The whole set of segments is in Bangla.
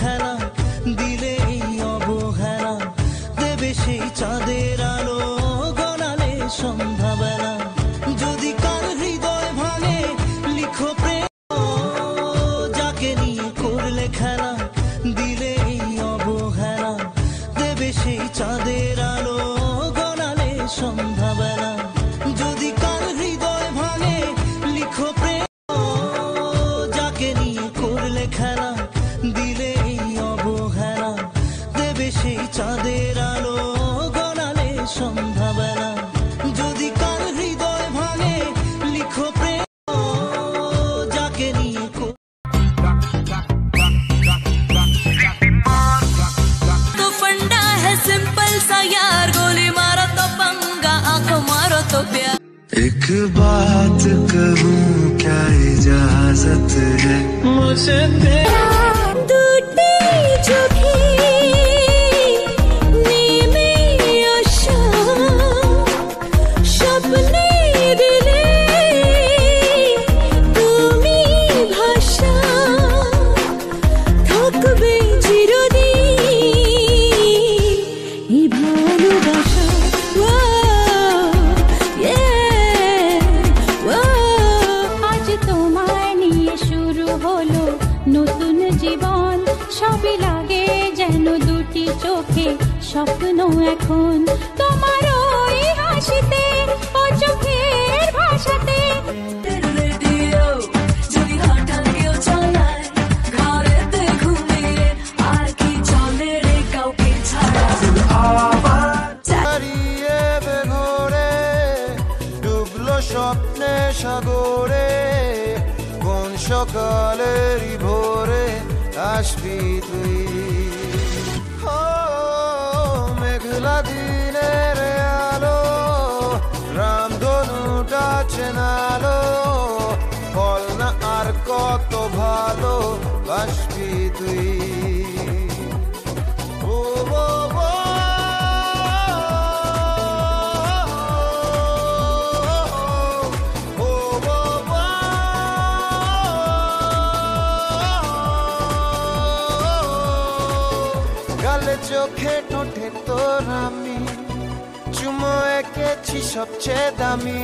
খেলা দিলে এই অবহেলা দেবে সেই চাঁদের আলো গড়ালে সন্ধ্যাবেলা যদি কার হৃদয় ভাঙে লিখো প্রেম যাকে নিয়ে করলে খেলা দিলে এই অবহেলা দেবে সেই চাঁদের আলো গড়ালে সন্ধ্যাবেলা যদি কার হৃদয় ভাঙে লিখো প্রেম যাকে নিয়ে করলে খেলা দিলে এই অবহেলা দেবে সেই চাঁদের আলো গড়ালে সন্ধ্যাবেলা যদি কার হৃদয় ভাঙে লিখো প্রেম যাকে নিয়ে तो फंडा है सिंपल सा यार गोली मारो तो पंगा आंखों मारो तो प्यार एक बात कहूँ क्या इजाजत है मुझे নতুন জীবন সবই লাগে যেন দুটি চোখে স্বপ্ন এখন তোমার ওই হাসিতে ও চোখের ভাষাতে রেডিও যদি হঠাৎ কেউ চালায় ঘরেতে ঘুমিয়ে আর কি চলে রে কাউকে ছাড়া হারিয়ে বেঘরে ডুবলো স্বপ্নে সাগরে কোন সকালেরই ভোরে আসবি তুই মেঘলা দিনের আলো রামধনুটা চেনালো বল না আর কত ভালো বাসবি তুই ও গালে চোখে ঠোঁটে তোর আমি চুমো এঁকেছি সবচেয়ে দামি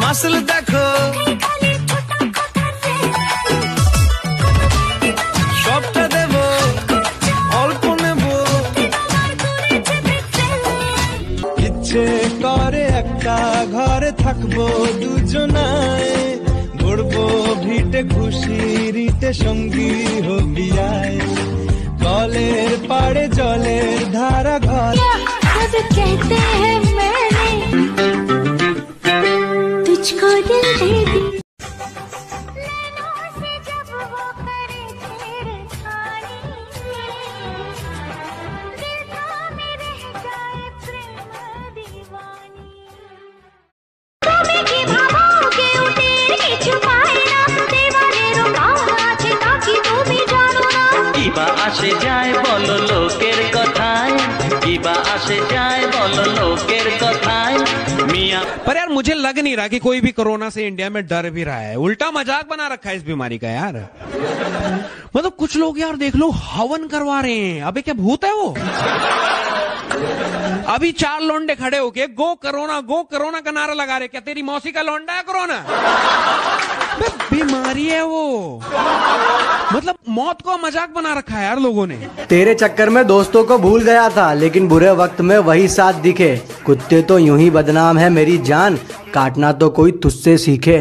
মাসল দেখো সবটা দেব অল্প নেব ইচ্ছে করে একটা ঘরে থাকবো দুজনায় ঘুরবো ভিটে খুশিরিতে সঙ্গী হবি আয় কলের পাড়ে জলের ধারা ঘর कहते हैं मैंने तुझको दिल दे दी আসে যায় বলো লোকের কথায় কিবা আসে যায় बोलो लोकेर कथाएं मियां। पर यार मुझे लग नहीं रहा कि कोई भी कोरोना से इंडिया में डर भी रहा है, उल्टा मजाक बना रखा है इस बीमारी का यार। मतलब कुछ लोग यार देख लो हवन करवा रहे हैं, अबे क्या भूत है वो? अभी 4 लौंडे खड़े होके गो करोना का नारा लगा रहे, क्या तेरी मौसी का लौंडा है कोरोना? बीमारी है वो, मतलब मौत को मजाक बना रखा है यार लोगों ने। तेरे चक्कर में दोस्तों को भूल गया था, लेकिन बुरे वक्त में वही साथ दिखे। कुत्ते तो यूं ही बदनाम है मेरी जान, काटना तो कोई तुझसे सीखे।